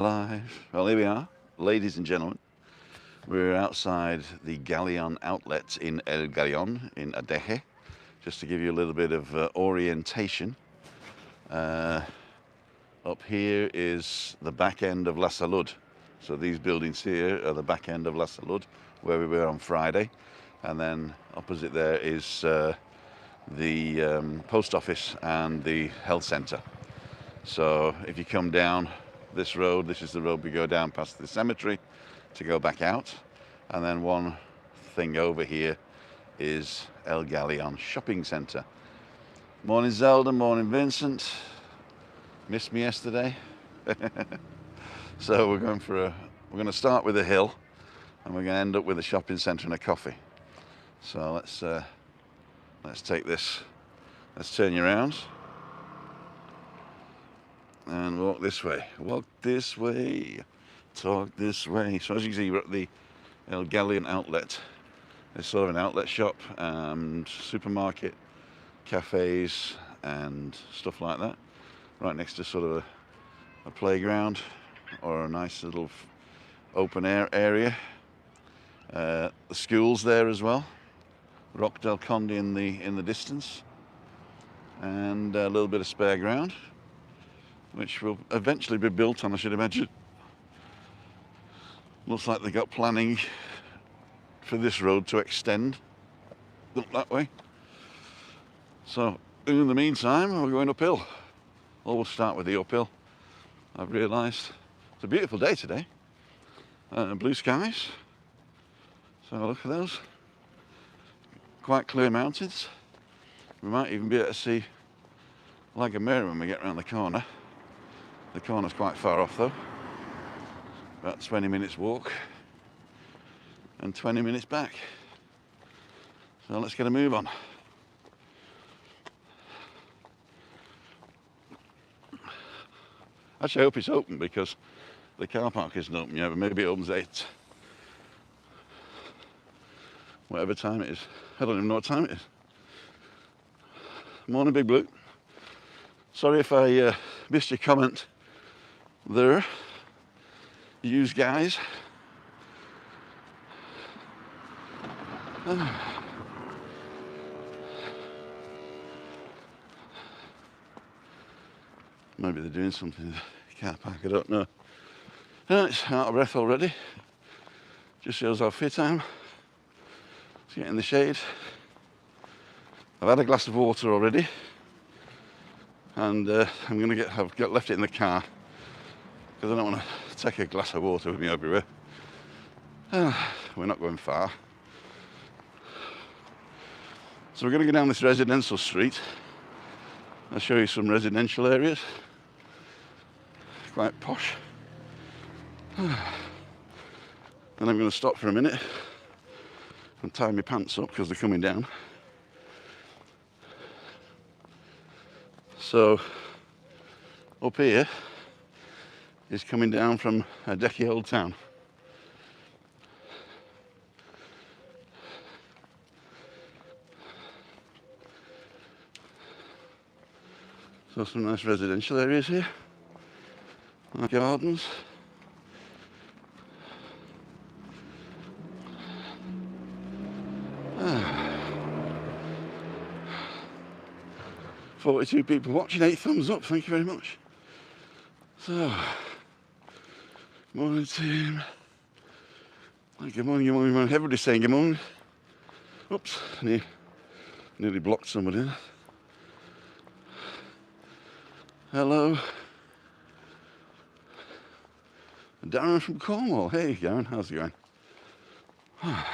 Live. Well, here we are, ladies and gentlemen. We're outside the Galeon outlet in El Galeon in Adeje, just to give you a little bit of orientation. Up here is the back end of La Salud. So these buildings here are the back end of La Salud, where we were on Friday. And then opposite there is the post office and the health centre. So if you come down this road, this is the road we go down past the cemetery to go back out. And then one thing over here is El Galleon shopping centre. Morning Zelda, morning Vincent. Missed me yesterday. So we're going to start with a hill and we're going to end up with a shopping centre and a coffee. So let's take this, let's turn you around and walk this way, talk this way. So as you can see, we're at the El Galleon outlet. It's sort of an outlet shop and supermarket, cafes and stuff like that, right next to sort of a playground or a nice little open air area. The school's there as well, Roc del Conde in the distance, and a little bit of spare ground, which will eventually be built on, I should imagine. Looks like they got planning for this road to extend up that way. So in the meantime, we're going uphill. Always start with the uphill. I've realised it's a beautiful day today. Blue skies. So look at those. Quite clear mountains. We might even be able to see like a mirror when we get around the corner. The corner's quite far off though. About 20 minutes walk and 20 minutes back. So let's get a move on. Actually, I hope it's open because the car park isn't open yet, but maybe it opens at 8. Whatever time it is. I don't even know what time it is. Morning, Big Blue. Sorry if I missed your comment there. Use guys. Maybe they're doing something in the car park, I don't know. It's out of breath already. Just shows how fit I am. Let's get in the shade. I've had a glass of water already, and I'm going to have left it in the car because I don't want to take a glass of water with me everywhere. We're not going far. So we're going to go down this residential street. I'll show you some residential areas. Quite posh. Then I'm going to stop for a minute and tie my pants up because they're coming down. So up here is coming down from Adeje Old Town. So some nice residential areas here, gardens. 42 people watching, 8 thumbs up, thank you very much. So, morning team. Good morning, good morning, good morning. Everybody's saying good morning. Oops, nearly blocked somebody. Hello. Darren from Cornwall. Hey, Darren, how's it going? I'll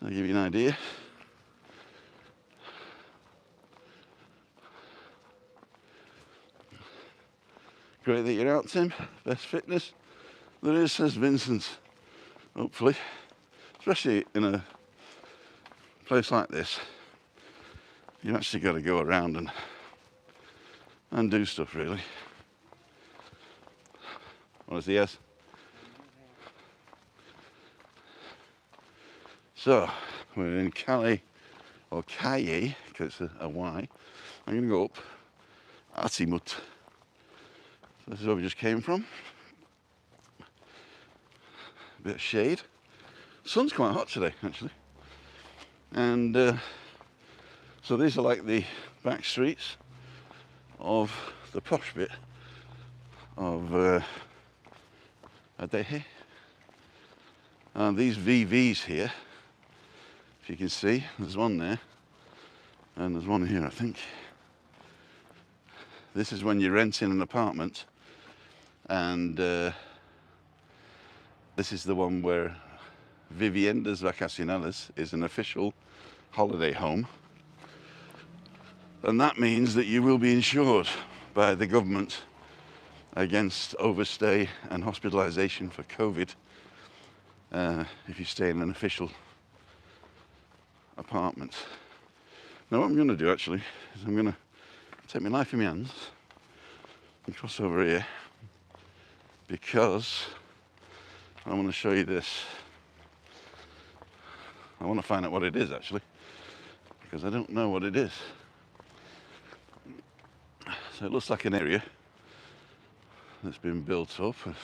give you an idea. Great that you're out, Tim. Best fitness there is, says Vincent. Hopefully. Especially in a place like this. You actually got to go around and do stuff, really. What he has? So, we're in Calais, or Calle, because it's a Y. I'm going to go up Atimut. So this is where we just came from. A bit of shade. Sun's quite hot today, actually. And so these are like the back streets of the posh bit of Adeje. And these VVs here, if you can see, there's one there, and there's one here, I think. This is when you're renting an apartment, and this is the one where Viviendas Vacacionales is an official holiday home. And that means that you will be insured by the government against overstay and hospitalization for COVID if you stay in an official apartment. Now what I'm going to do actually is I'm going to take my life in my hands and cross over here, because I want to show you this. I want to find out what it is actually, because I don't know what it is. So it looks like an area that's been built up. It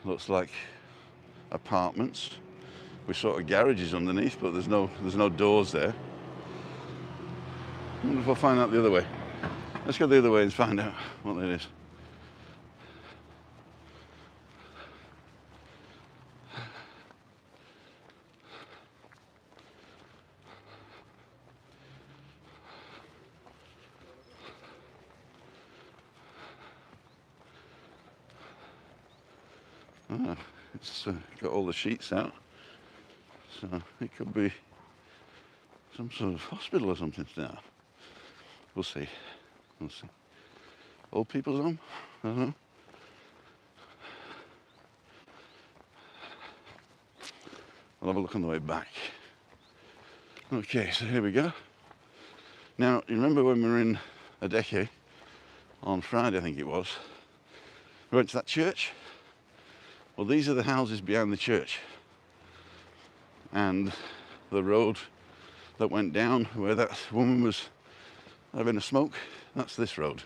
looks like apartments with sort of garages underneath, but there's no doors there. I wonder if I'll find out the other way. Let's go the other way and find out what it is. Ah, it's got all the sheets out, so it could be some sort of hospital or something now. We'll see. We'll see. Old people's home? I don't know. I'll have a look on the way back. Okay, so here we go. Now, you remember when we were in Adeje on Friday, I think it was, we went to that church? Well, these are the houses behind the church. And the road that went down where that woman was having a smoke, that's this road.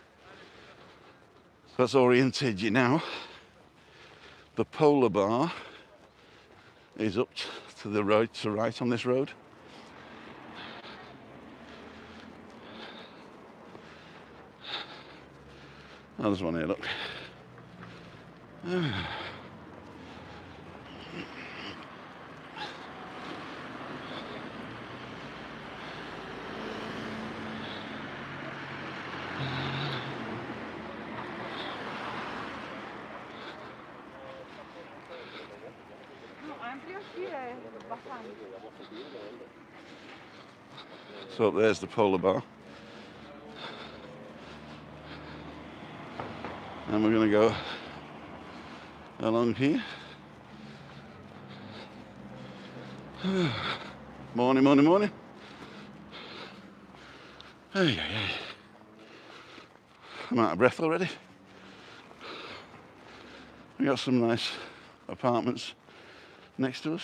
That's oriented you now. The polar bar is up to the right on this road. Oh, there's one here, look. So there's the polar bar. And we're going to go along here. Morning, morning, morning. Hey, hey, hey. I'm out of breath already. We got some nice apartments next to us.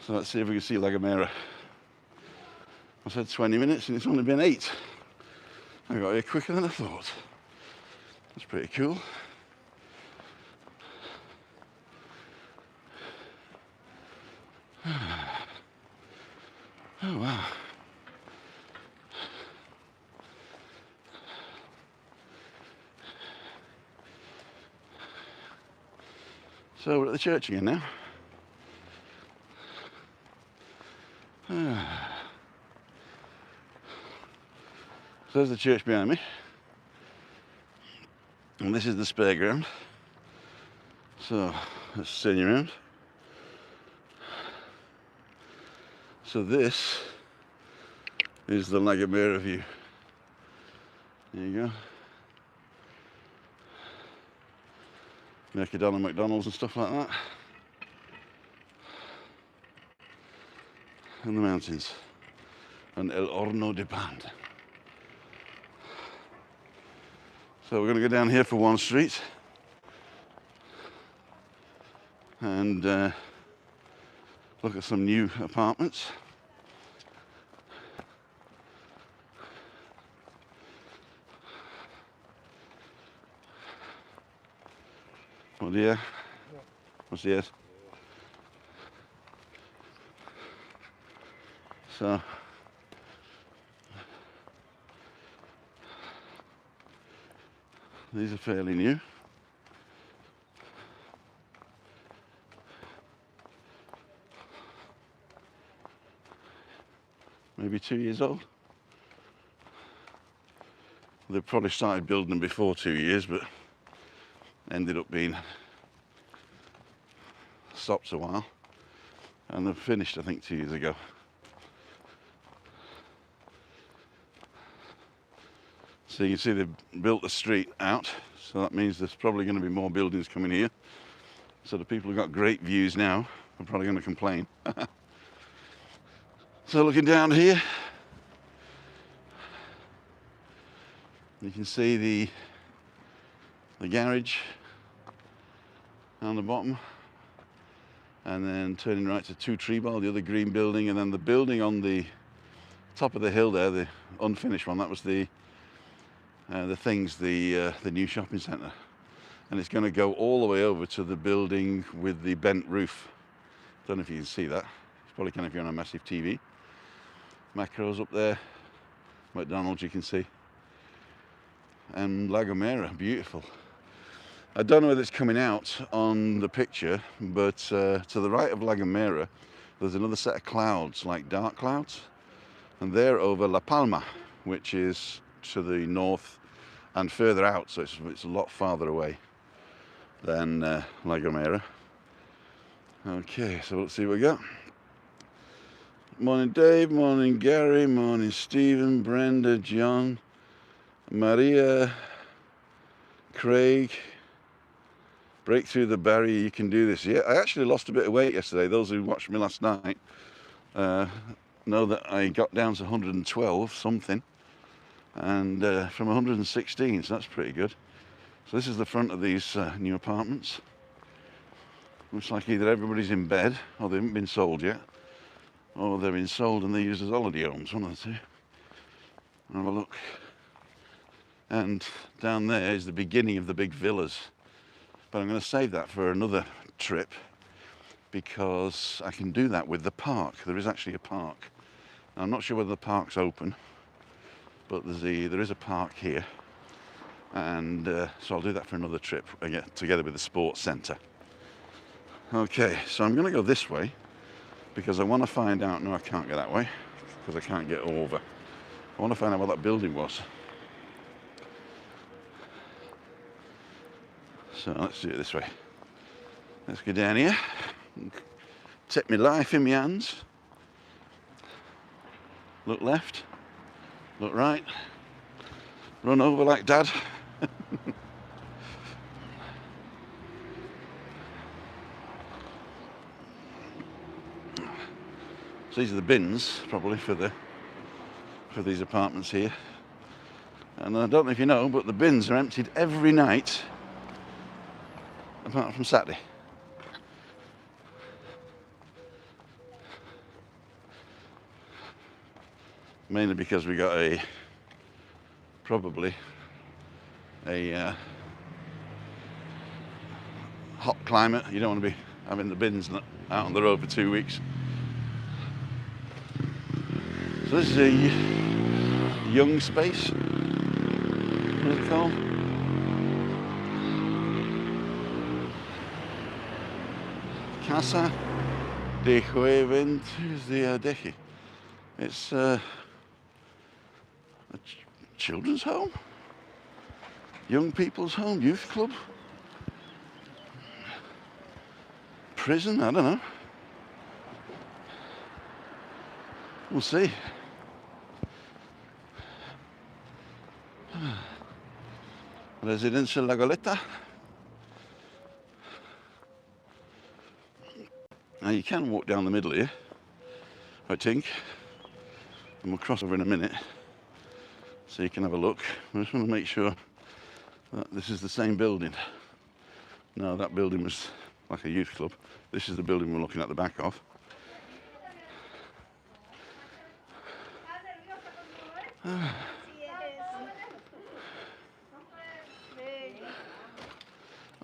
So let's see if we can see La Gomera. I said 20 minutes and it's only been 8. I got here quicker than I thought. That's pretty cool. Oh wow. So we're at the church again now. So there's the church behind me. And this is the spare ground. So let's turn you around. So this is the La Gomera view. There you go. Mercadona, McDonald's and stuff like that. And the mountains. And El Horno de Pan. So we're going to go down here for one street. And look at some new apartments. Oh dear. What's this? So these are fairly new. Maybe 2 years old. They probably started building them before 2 years, but ended up being stopped a while. And they've finished, I think, 2 years ago. So you can see they've built the street out, so that means there's probably going to be more buildings coming here. So the people who've got great views now are probably going to complain. So looking down here, you can see the garage on the bottom, and then turning right to Two Tree Ball, the other green building, and then the building on the top of the hill there, the unfinished one, that was the new shopping centre. And it's going to go all the way over to the building with the bent roof. Don't know if you can see that. It's probably can if you're on a massive TV. Macros up there, McDonald's you can see, and La Gomera, beautiful. I don't know whether it's coming out on the picture, but to the right of La Gomera, there's another set of clouds, like dark clouds, and they're over La Palma, which is to the north and further out, so it's a lot farther away than La Gomera. Okay, so let's see what we got. Morning Dave, morning Gary, morning Stephen, Brenda, John, Maria, Craig. Break through the barrier, you can do this. Yeah, I actually lost a bit of weight yesterday. Those who watched me last night know that I got down to 112 something, and from 116, so that's pretty good. So this is the front of these new apartments. Looks like either everybody's in bed, or they haven't been sold yet, or they've been sold and they're used as holiday homes, one of the two. Have a look. And down there is the beginning of the big villas. But I'm going to save that for another trip, because I can do that with the park. There is actually a park. Now, I'm not sure whether the park's open, but there is a park here. And so I'll do that for another trip, again, together with the sports centre. Okay, so I'm going to go this way, because I want to find out, no I can't go that way, because I can't get over. I want to find out what that building was. So let's do it this way. Let's go down here, take my life in my hands, look left, look right, run over like Dad. So these are the bins, probably, for these apartments here. And I don't know if you know, but the bins are emptied every night, apart from Saturday. Mainly because we got probably a hot climate. You don't want to be having the bins out on the road for 2 weeks. So this is a young space. What is it called? Casa de Juventud de Adeje. It's a children's home, young people's home, youth club, prison, I don't know. We'll see. Residencia La Goleta. Now you can walk down the middle here, I think, and we'll cross over in a minute, so you can have a look. I just want to make sure that this is the same building. No, that building was like a youth club. This is the building we're looking at the back of.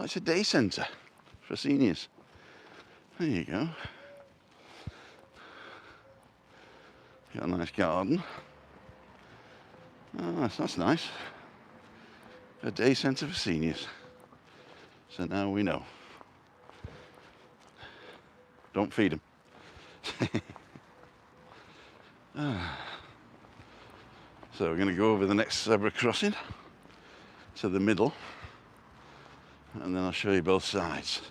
It's a day centre for seniors. There you go. Got a nice garden. Oh, that's nice. A day centre for seniors. So now we know. Don't feed them. So we're going to go over the next zebra crossing to the middle, and then I'll show you both sides.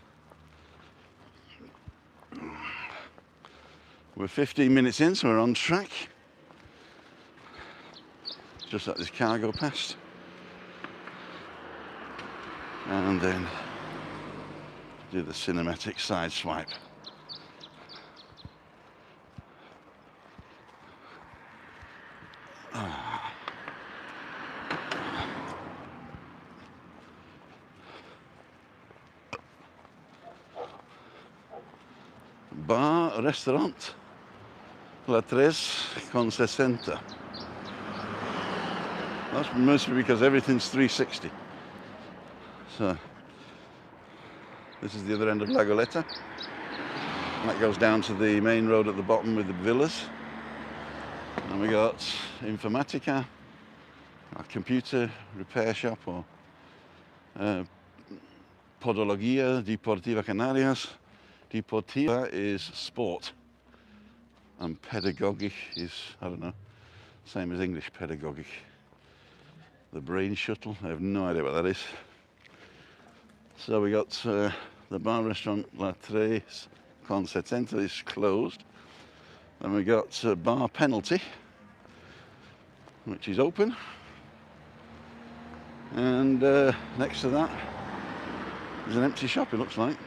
We're 15 minutes in, so we're on track. Just let this car go past. And then do the cinematic side swipe. Bar, restaurant, La Tres con 60. That's mostly because everything's 360. So, this is the other end of La Goleta. That goes down to the main road at the bottom with the villas. And we got Informatica, a computer repair shop, or Podologia Deportiva Canarias. Deportiva is sport, and pedagogic is, I don't know, same as English pedagogic. The brain shuttle, I have no idea what that is. So we got the bar restaurant La Tres con 70 is closed. Then we got bar penalty, which is open. And next to that is an empty shop, it looks like.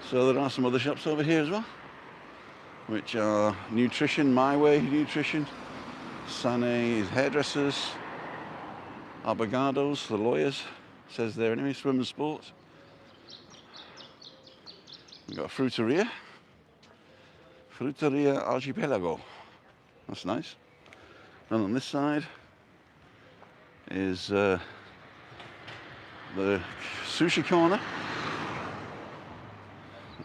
So there are some other shops over here as well, which are Nutrition, My Way Nutrition, Sane's Hairdressers, Abogados, the lawyers, says there anyway, Swim and Sports. We've got a Fruiteria, Fruiteria Archipelago, that's nice. And on this side is the sushi corner,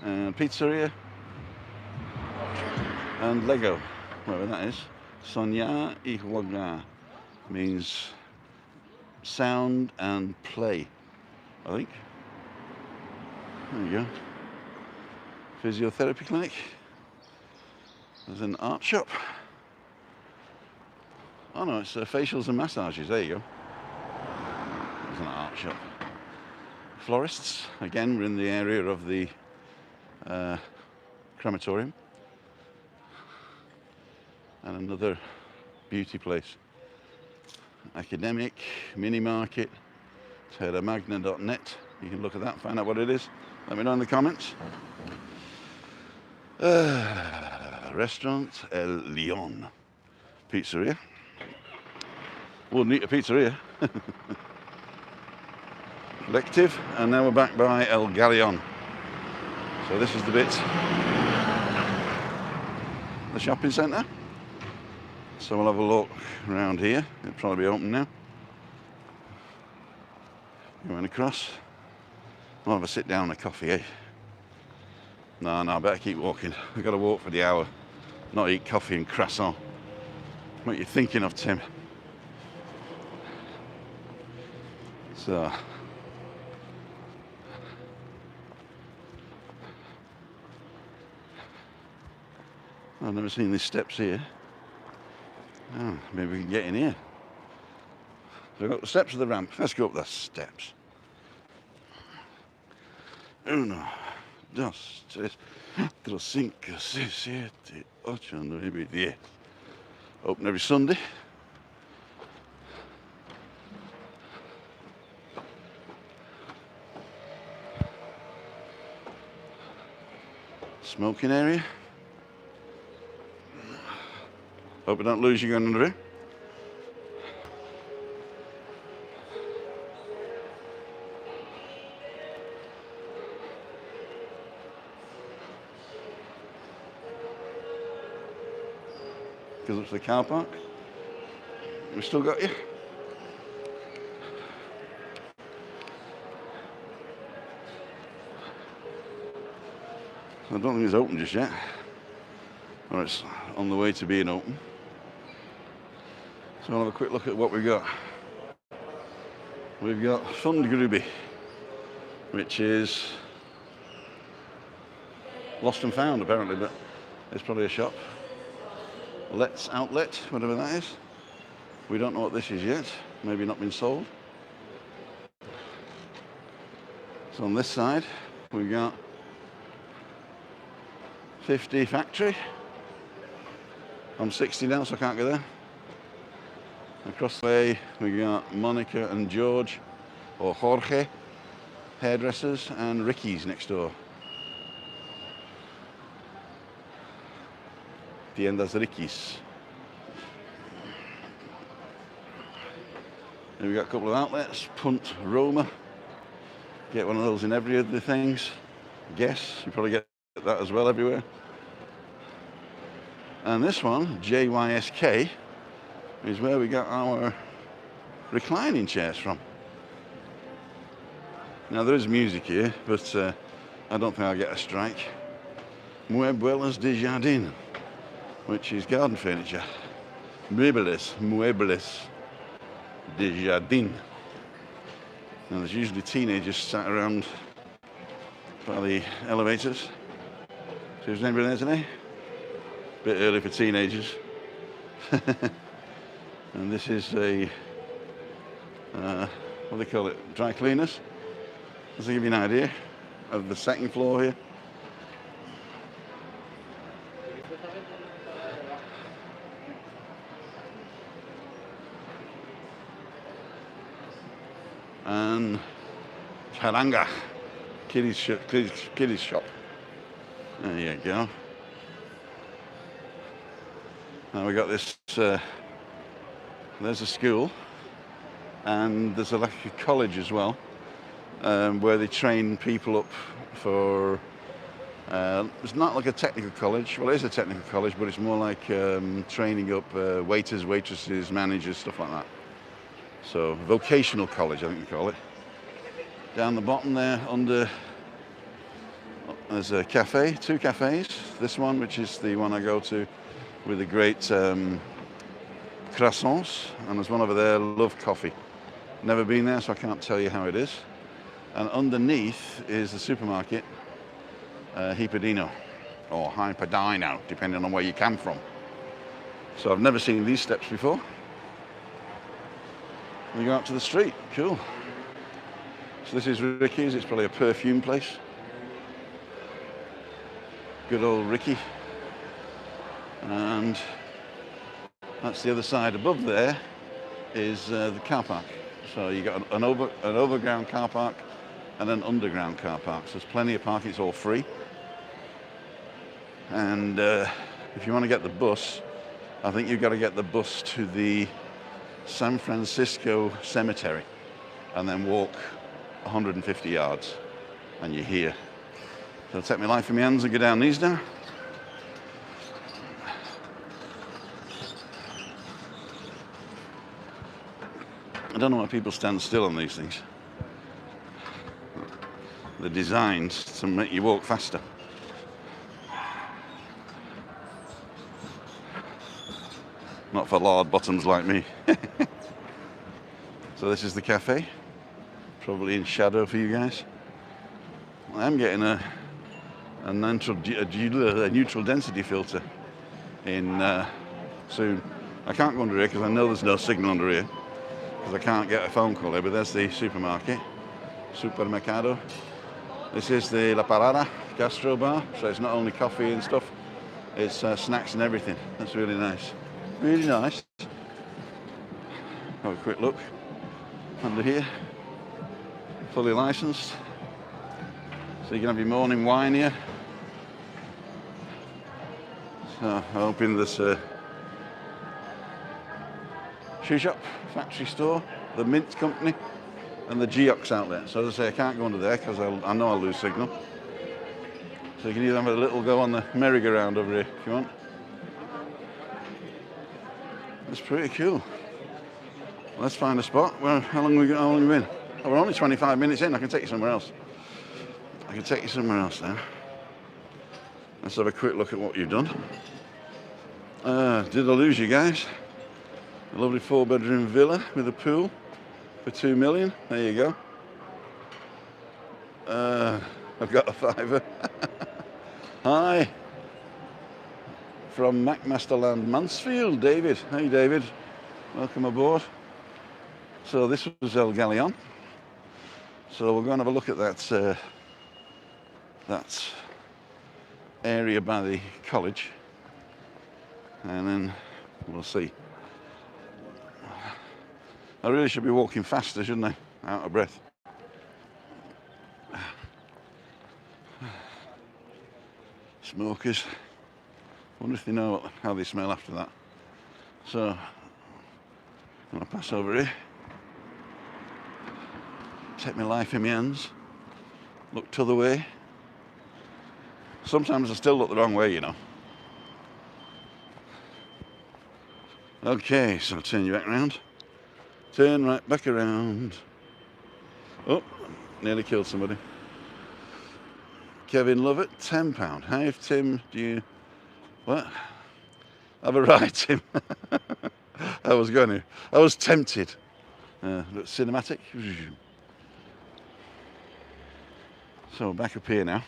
and pizzeria, and Lego, whatever that is. Soñar y jugar means sound and play, I think. There you go. Physiotherapy clinic. There's an art shop. Oh no, it's facials and massages, there you go. There's an art shop. Florists, again, we're in the area of the crematorium. And another beauty place. Academic, mini market, terramagna.net. You can look at that, find out what it is. Let me know in the comments. Restaurant El Leon. Pizzeria. Wouldn't eat a pizzeria. Collective, and now we're back by El Galleon. So this is the bit, the shopping centre. So we'll have a look around here. It'll probably be open now. Going across. We'll have a sit down and a coffee, eh? No, I better keep walking. I've got to walk for the hour, not eat coffee and croissant. What are you thinking of, Tim? So, I've never seen these steps here. Oh, maybe we can get in here. So we've got the steps of the ramp. Let's go up the steps. 1, 2, 3, 4, 5, 6, 7, 8, 9, 10. Open every Sunday. Smoking area. Hope we don't lose you going under here. Goes up to the car park. We've still got you. I don't think it's open just yet, or it's on the way to being open. So I'll have a quick look at what we've got. We've got Fundgrubbe, which is lost and found apparently, but it's probably a shop. Let's Outlet, whatever that is. We don't know what this is yet. Maybe not been sold. So on this side, we've got 50 Factory. I'm 60 now, so I can't go there. Across the way, we got Monica and George, or Jorge, hairdressers, and Ricky's next door. Tiendas Ricky's. Then we got a couple of outlets. Punt Roma. Get one of those in every of the things. Guess you probably get that as well everywhere. And this one, JYSK, is where we got our reclining chairs from. Now there is music here, but I don't think I'll get a strike. Muebles de Jardin, which is garden furniture. Muebles de Jardin. Now there's usually teenagers sat around by the elevators. So is anybody there today? Bit early for teenagers. And this is a, what do they call it, dry cleaners. Just to give you an idea of the second floor here. And Charanga, kiddies shop. There you go. Now we got this, there's a school, and there's like a college as well, where they train people up for, it's not like a technical college, well it is a technical college, but it's more like training up waiters, waitresses, managers, stuff like that. So vocational college, I think they call it. Down the bottom there, under, there's a cafe, two cafes. This one, which is the one I go to with the great croissants, and there's one over there, Love Coffee. Never been there, so I can't tell you how it is. And underneath is the supermarket, Hipadino, or Hypadino, depending on where you come from. So I've never seen these steps before. We go out to the street, cool. So this is Ricky's, it's probably a perfume place. Good old Ricky. And that's the other side. Above there is the car park. So you got an overground car park and an underground car park. So there's plenty of parking, it's all free. And if you want to get the bus, I think you've got to get the bus to the San Francisco Cemetery and then walk 150 yards and you're here. So I'll take my life in my hands and go down these now. I don't know why people stand still on these things. They're designed to make you walk faster. Not for lard bottoms like me. So this is the cafe, probably in shadow for you guys. I am getting a neutral density filter in soon. I can't go under here because I know there's no signal under here because I can't get a phone call here, but there's the supermarket, Supermercado. This is the La Parada Gastro Bar, so it's not only coffee and stuff, it's snacks and everything. That's really nice. Really nice. Have a quick look under here. Fully licensed. So you can have your morning wine here. So I'm hoping there's a shoe shop, factory store, the Mint Company, and the Geox outlet. So as I say, I can't go under there because I know I'll lose signal. So you can either have a little go on the merry-go-round over here if you want. That's pretty cool. Let's find a spot. Well, how long have we been? Oh, we're only 25 minutes in. I can take you somewhere else. I can take you somewhere else now. Let's have a quick look at what you've done. Did I lose you guys? A lovely 4-bedroom villa with a pool for 2 million. There you go. I've got a fiver. Hi. From McMasterland Mansfield, David. Hey, David. Welcome aboard. So this was El Galleon. So we're going to have a look at that area by the college, and then we'll see. I really should be walking faster, shouldn't I? Out of breath. Smokers. Wonder if they know how they smell after that. So I'm going to pass over here. Take my life in my hands. Look t'other way. Sometimes I still look the wrong way, you know. Okay, so turn you back around. Turn right back around. Oh, nearly killed somebody. Kevin Lovett, £10. Hi, Tim, do you... What? Have a ride, Tim. I was tempted. Cinematic. So back up here now.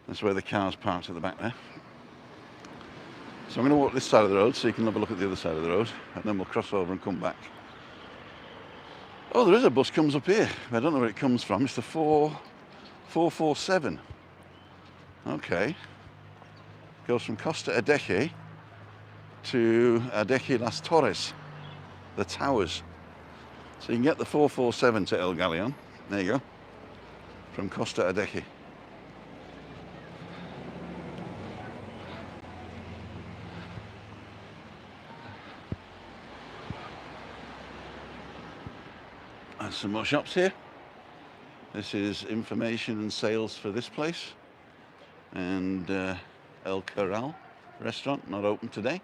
That's where the car's parked at the back there. So I'm going to walk this side of the road so you can have a look at the other side of the road, and then we'll cross over and come back. Oh, there is a bus comes up here. I don't know where it comes from. It's the 447. Okay. Goes from Costa Adeje to Adeje Las Torres, the towers. So you can get the 447 to El Galleon. There you go. From Costa Adeje. And some more shops here. This is information and sales for this place. And El Corral restaurant, not open today.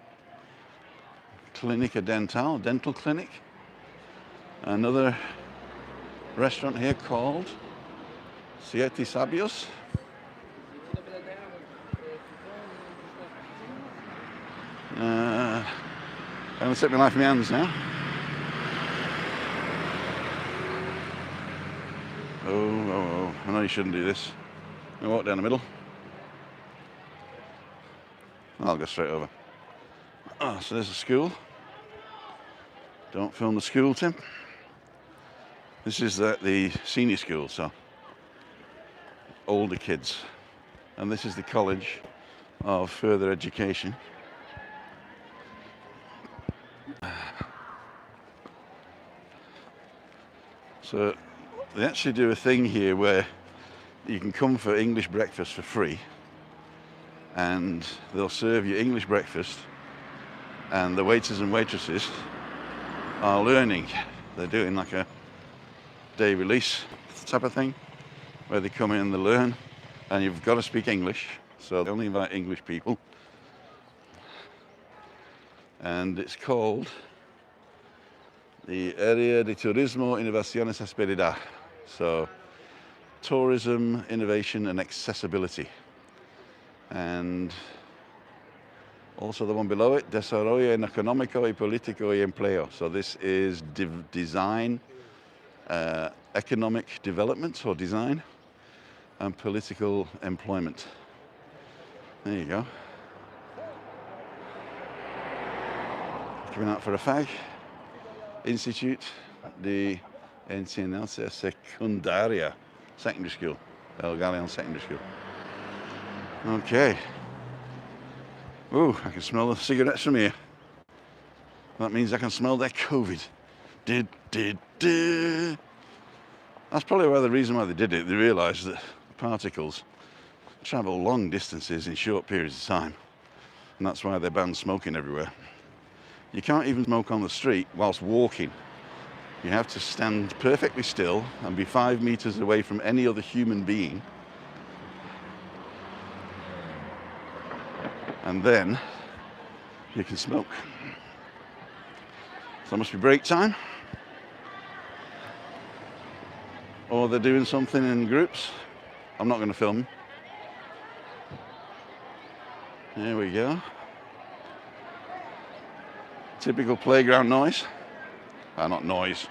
Clínica Dental, dental clinic. Another restaurant here called Siete Sabios. I'm going to take my life in my hands now. Oh, I know you shouldn't do this. I'm going to walk down the middle. I'll go straight over. Oh, so there's a school. Don't film the school, Tim. This is the senior school, so older kids. And this is the College of Further Education. So they actually do a thing here where you can come for English breakfast for free, and they'll serve you English breakfast, and the waiters and waitresses are learning. They're doing like a day release type of thing where they come in and they learn, and you've got to speak English, so they only invite English people. And it's called the Área de Turismo, Innovaciones y Accesibilidad. So tourism, innovation and accessibility. And also the one below it, Desarrollo Económico y Político y Empleo. So this is design, economic development or design, and political employment. There you go. Coming out for a fag. Institute de Enseñanza Secundaria, secondary school, El Galeon secondary school. Okay. Ooh, I can smell the cigarettes from here. That means I can smell their COVID. That's probably the reason why they did it. They realised that particles travel long distances in short periods of time, and that's why they banned smoking everywhere. You can't even smoke on the street whilst walking. You have to stand perfectly still and be 5 meters away from any other human being. And then you can smoke. So it must be break time. Or they're doing something in groups. I'm not going to film. There we go. Typical playground noise. Not noise.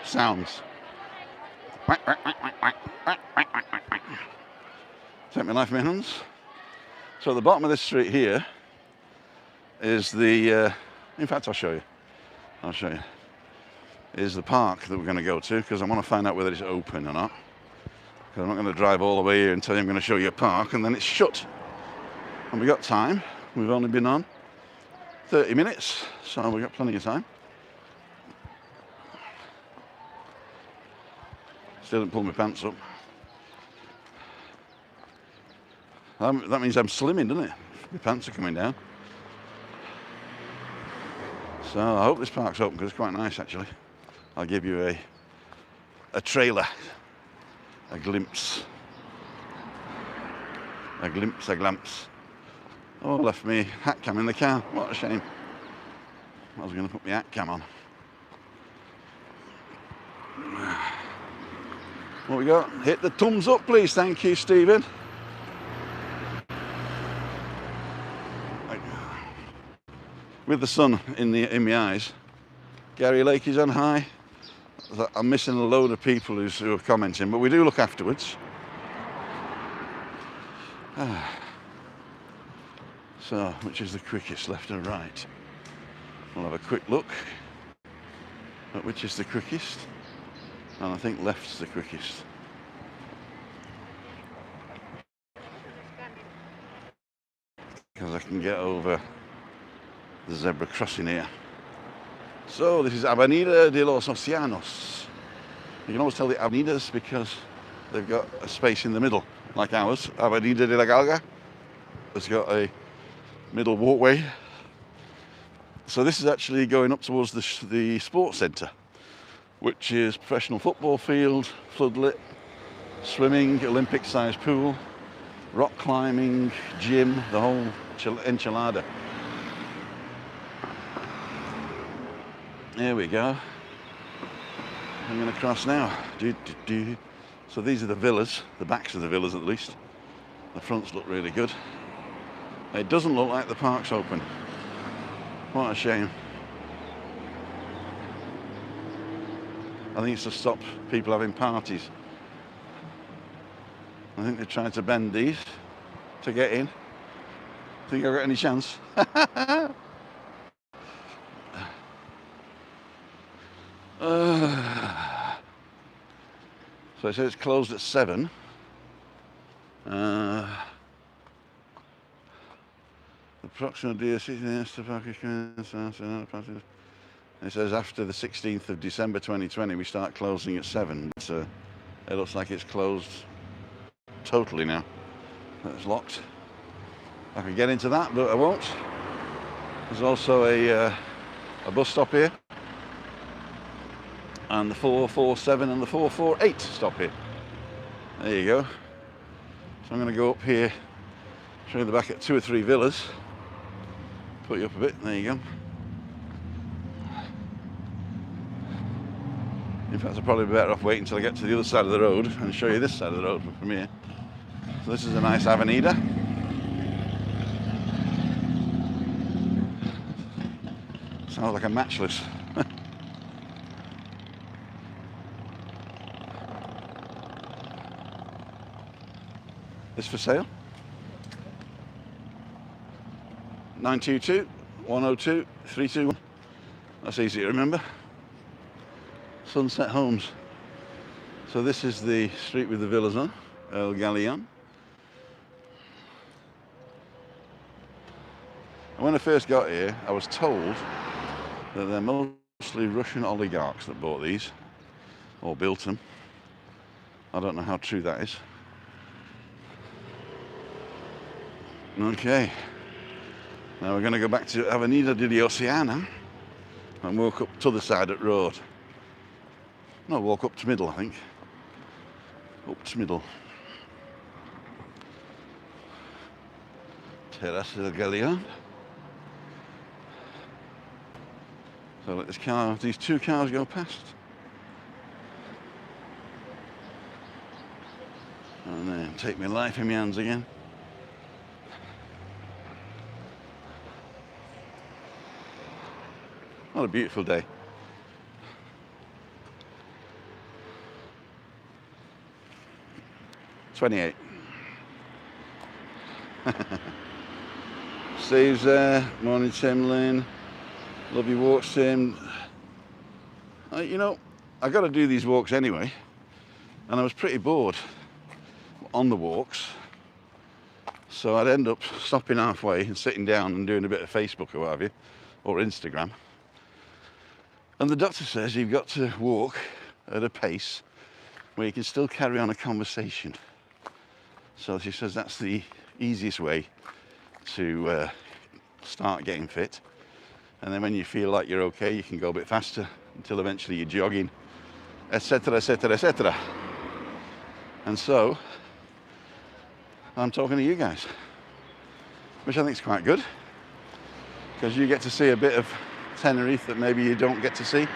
Sounds. Take my knife in my hands. So at the bottom of this street here is the, in fact I'll show you, is the park that we're going to go to, because I want to find out whether it's open or not. Because I'm not going to drive all the way here and tell you I'm going to show you a park and then it's shut. And we've got time. We've only been on 30 minutes, so we've got plenty of time. Still didn't pull my pants up. That means I'm slimming, doesn't it? My pants are coming down. So I hope this park's open because it's quite nice actually. I'll give you a trailer, a glimpse. A glimpse. Oh, I left me hat cam in the car. What a shame. I was going to put my hat cam on. What we got? Hit the thumbs up, please. Thank you, Stephen. With the sun in my eyes, Gary Lake is on high. I'm missing a load of people who are commenting, but we do look afterwards. So, which is the quickest, left or right? We'll have a quick look at which is the quickest, and I think left's the quickest. Because I can get over the zebra crossing here. So this is Avenida de los Océanos. You can always tell the avenidas because they've got a space in the middle, like ours. Avenida de la Galga has got a middle walkway. So this is actually going up towards the sports centre, which is professional football field, floodlit, swimming, Olympic-sized pool, rock climbing, gym, the whole enchilada. There we go. I'm going to cross now. So these are the villas, the backs of the villas at least. The fronts look really good. It doesn't look like the park's open. What a shame. I think it's to stop people having parties. I think they're trying to bend these to get in. Think I've got any chance? So it says it's closed at 7. Approximately it says after the 16th of December 2020 we start closing at 7. So it looks like it's closed totally now. It's locked. I could get into that, but I won't. There's also a bus stop here, and the 447 and the 448 stop here. There you go. So I'm going to go up here, show you the back at 2 or 3 villas. Put you up a bit. There you go. In fact, I'll probably be better off waiting until I get to the other side of the road and show you this side of the road from here. So this is a nice avenida. Sounds like a matchless. This for sale? 922 102 321. That's easy to remember. Sunset Homes. So this is the street with the villas on, El Galleon. And when I first got here, I was told that they're mostly Russian oligarchs that bought these, or built them. I don't know how true that is. Okay, now we're going to go back to Avenida de Oceana and walk up to the side of the road. No, walk up to middle, I think. Up to middle. Terrace del Galleon. So let these 2 cars go past. Take my life in my hands again. What a beautiful day. "28. Steve's there. Morning, Tim Lynn. Love your walks, Tim. You know, I got to do these walks anyway, and I was pretty bored on the walks, so I'd end up stopping halfway and sitting down and doing a bit of Facebook or what have you, or Instagram. And the doctor says you've got to walk at a pace where you can still carry on a conversation. So she says that's the easiest way to start getting fit. And then when you feel like you're okay, you can go a bit faster until eventually you're jogging, etc., etc., etc. And so I'm talking to you guys, which I think is quite good, because you get to see a bit of Tenerife that maybe you don't get to see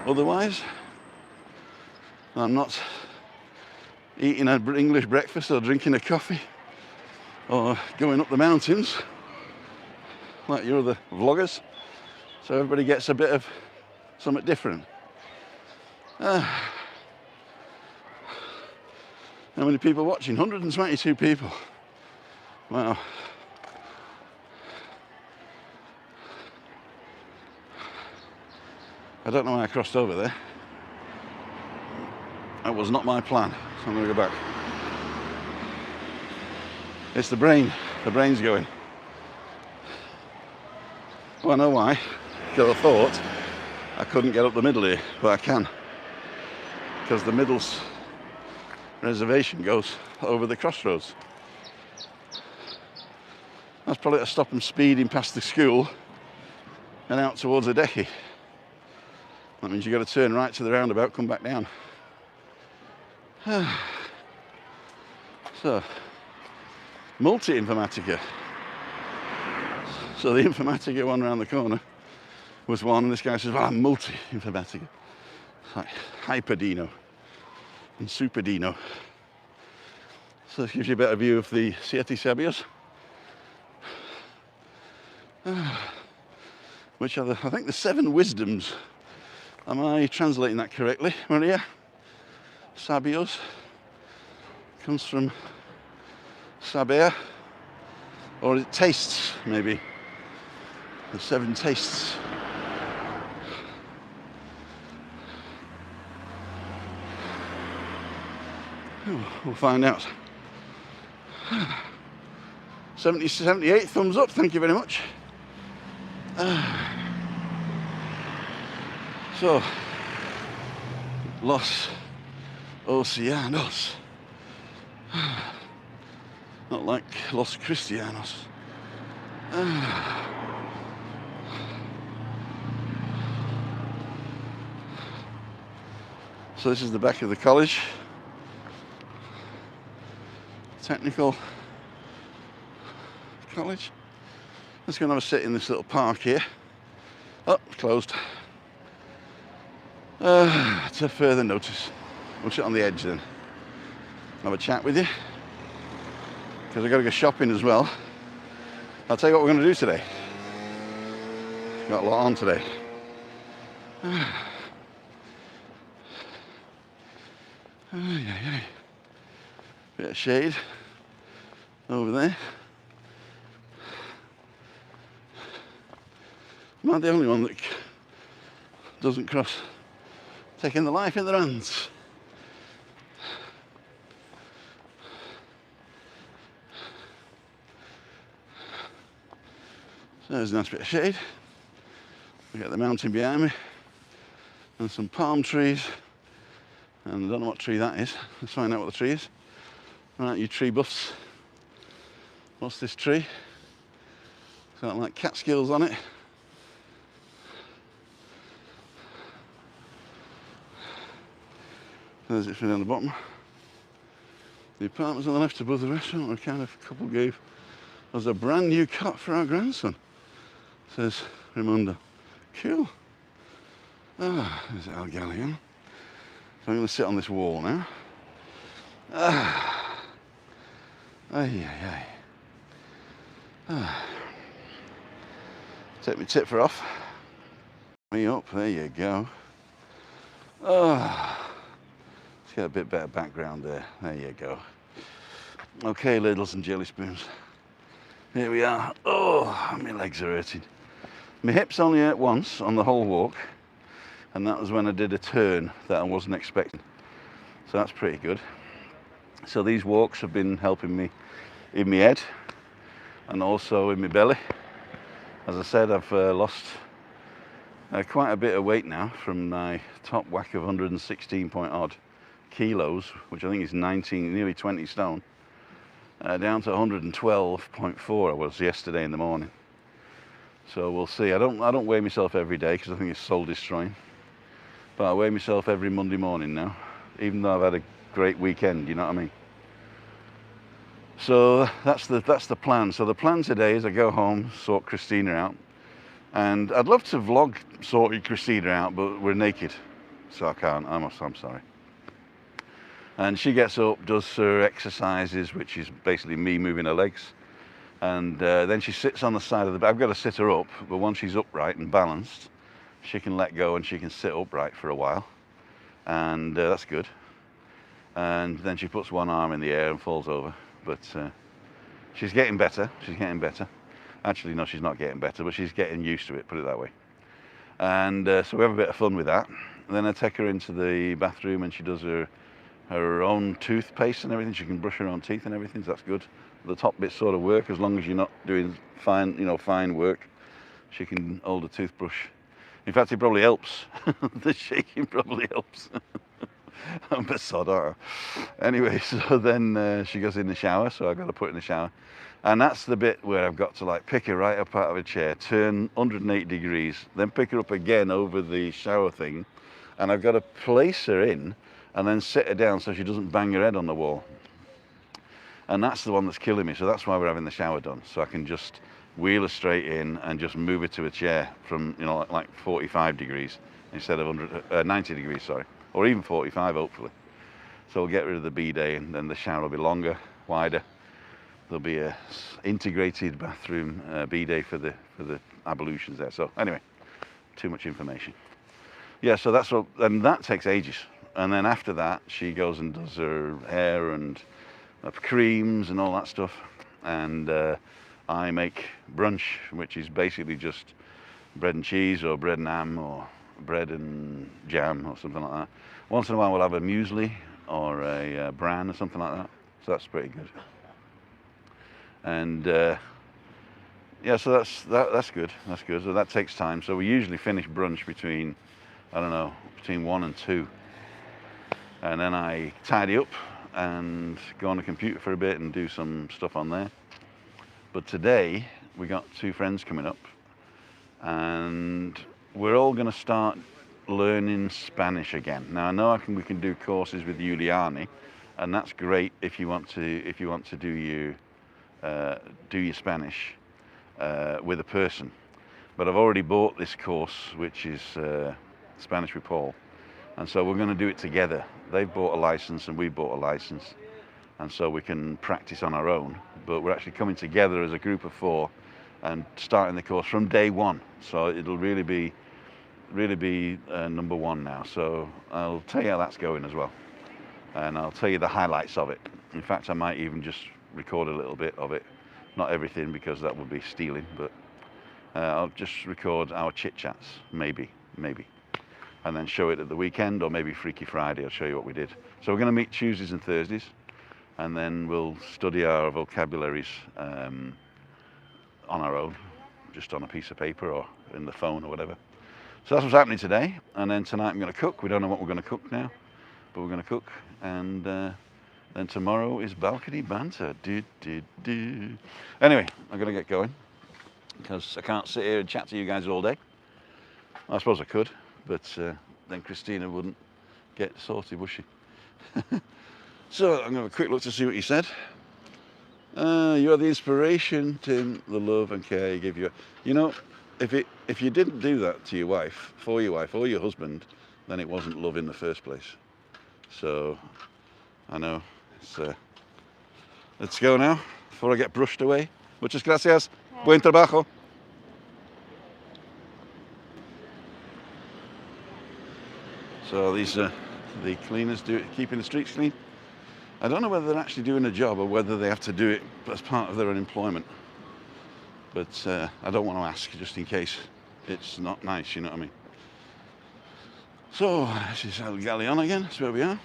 otherwise. I'm not eating an English breakfast or drinking a coffee or going up the mountains like your other vloggers, so everybody gets a bit of something different. How many people watching? 122 people. Wow. I don't know why I crossed over there. That was not my plan, so I'm going to go back. It's the brain. The brain's going. Well, I know why. Because I thought I couldn't get up the middle here, but I can. Because the middle's reservation goes over the crossroads. That's probably to stop them speeding past the school and out towards Adeje. That means you've got to turn right to the roundabout, come back down. So, multi-informatica. So the informatica one around the corner was one, and this guy says, well, I'm multi-informatica. It's like hyper-dino and super-dino. So this gives you a better view of the Siete Sabios. Which are the, I think, the 7 wisdoms. Am I translating that correctly, Maria? Sabios comes from saber, or is it tastes, maybe? The 7 tastes. We'll find out. 78 thumbs up, thank you very much. So, Los Oceanos. Not like Los Cristianos. So this is the back of the college. Technical college. Let's go and have a sit in this little park here. Oh, it's closed. To further notice. We'll sit on the edge then. Have a chat with you. Because I've got to go shopping as well. I'll tell you what we're going to do today. Got a lot on today. Bit of shade over there. Am I the only one that doesn't cross? Taking the life in their hands. So there's a nice bit of shade. We got the mountain behind me and some palm trees. And I don't know what tree that is. Let's find out what the tree is. Right, you tree buffs. What's this tree? It's got like Catskills on it. There's it from down the bottom. The apartments on the left above the restaurant were kind of couple gave us a brand new cot for our grandson, says Raimundo. Cool. Ah, there's our Galleon. So I'm going to sit on this wall now. Ay, ay, ay. Take my tipper off. Me up, there you go. Oh, let's get a bit better background there. There you go. Okay, ladles and jelly spoons. Here we are. Oh, my legs are hurting. My hips only hurt once on the whole walk, and that was when I did a turn that I wasn't expecting. So that's pretty good. So these walks have been helping me in my head and also in my belly. As I said, I've lost quite a bit of weight now from my top whack of 116 point odd kilos, which I think is 19, nearly 20 stone, down to 112.4 I was yesterday in the morning. So we'll see. I don't weigh myself every day because I think it's soul destroying, but I weigh myself every Monday morning now, even though I've had a great weekend, you know what I mean? So that's the plan. So the plan today is I go home, sort Christina out, and I'd love to vlog sorting Christina out, but we're naked, so I can't. I'm sorry. And she gets up, does her exercises, which is basically me moving her legs, and then she sits on the side of the bed. I've got to sit her up, but once she's upright and balanced, she can let go and she can sit upright for a while, and that's good. And then she puts one arm in the air and falls over. But she's getting better. She's getting better. Actually, no, she's not getting better, but she's getting used to it, put it that way. And so we have a bit of fun with that. And then I take her into the bathroom and she does her own toothpaste and everything. She can brush her own teeth and everything, so that's good. The top bits sort of work as long as you're not doing fine work. She can hold a toothbrush. In fact, it probably helps. The shaking probably helps. I'm a sod, aren't I? Anyway, so then she goes in the shower, so I've got to put her in the shower. And that's the bit where I've got to like pick her right up out of a chair, turn 180 degrees, then pick her up again over the shower thing, and I've got to place her in and then sit her down so she doesn't bang her head on the wall. And that's the one that's killing me, so that's why we're having the shower done, so I can just wheel her straight in and just move her to a chair from, like 45 degrees instead of 90 degrees, sorry. Or even 45, hopefully. So we'll get rid of the bidet, and then the shower will be longer, wider. There'll be a integrated bathroom bidet for the ablutions there. So anyway, too much information. Yeah, so that's what, and that takes ages. And then after that, she goes and does her hair and creams and all that stuff. And I make brunch, which is basically just bread and cheese or bread and ham or bread and jam or something like that. Once in a while we'll have a muesli or a bran or something like that. So that's pretty good. And yeah, so that's good. That's good. So that takes time. So we usually finish brunch between, I don't know, between 1 and 2. And then I tidy up and go on the computer for a bit and do some stuff on there. But today we got 2 friends coming up, and we're all going to start learning Spanish again. Now I know we can do courses with Giuliani, and that's great if you want to do your Spanish with a person. But I've already bought this course, which is Spanish with Paul, and so we're going to do it together. They've bought a license and we bought a license, and so we can practice on our own. But we're actually coming together as a group of 4 and starting the course from day 1. So it'll really be number 1 now. So I'll tell you how that's going as well, and I'll tell you the highlights of it. In fact, I might even just record a little bit of it, not everything because that would be stealing, but I'll just record our chit chats, maybe, and then show it at the weekend, or maybe Freaky Friday. I'll show you what we did. So we're going to meet Tuesdays and Thursdays, and then we'll study our vocabularies on our own, just on a piece of paper or in the phone or whatever. So that's what's happening today. And then tonight I'm going to cook. We don't know what we're going to cook now, but we're going to cook. And then tomorrow is balcony banter. Anyway, I'm going to get going because I can't sit here and chat to you guys all day. I suppose I could, but then Christina wouldn't get sorted, would she? So I'm going to have a quick look to see what you said. You are the inspiration, Tim, the love and care you give you. You know, if you didn't do that to your wife, for your wife or your husband, then it wasn't love in the first place. So I know it's Let's go now before I get brushed away. Muchas gracias. Buen trabajo. So these are the cleaners keeping the streets clean. I don't know whether they're actually doing a job or whether they have to do it as part of their unemployment. But I don't want to ask just in case it's not nice, you know what I mean? So this is El Galleon again, that's where we are.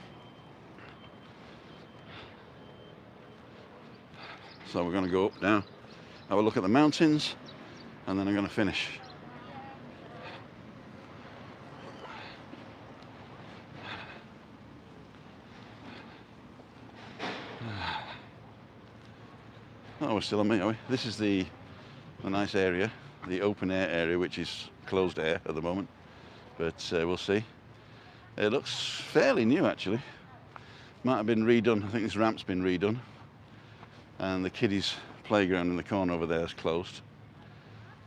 So we're going to go up now, have a look at the mountains, and then I'm going to finish. Oh, we're still on me, are we? This is the nice area, the open air area, which is closed air at the moment. But we'll see. It looks fairly new, actually. Might have been redone. I think this ramp's been redone. And the kiddies' playground in the corner over there is closed.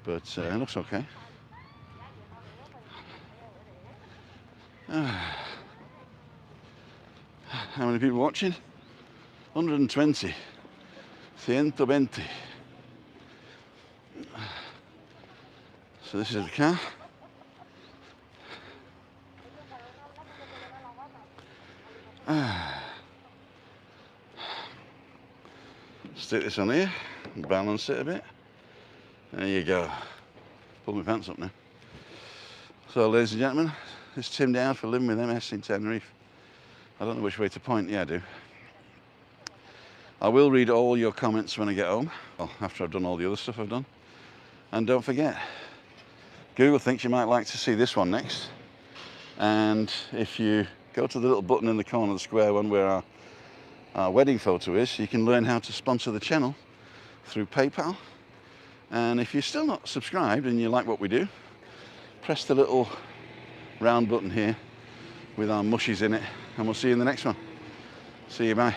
But it looks okay. How many people watching? 120. 120. So this is the car. Stick this on here and balance it a bit. There you go. Pull my pants up now. So, ladies and gentlemen, this is Tim Down for Living with MS in Tenerife. I don't know which way to point. Yeah, I do. I will read all your comments when I get home, well, after I've done all the other stuff I've done. And don't forget, Google thinks you might like to see this one next. And if you go to the little button in the corner, the square one where our wedding photo is, you can learn how to sponsor the channel through PayPal. And if you're still not subscribed and you like what we do, press the little round button here with our mushies in it, and we'll see you in the next one. See you, bye.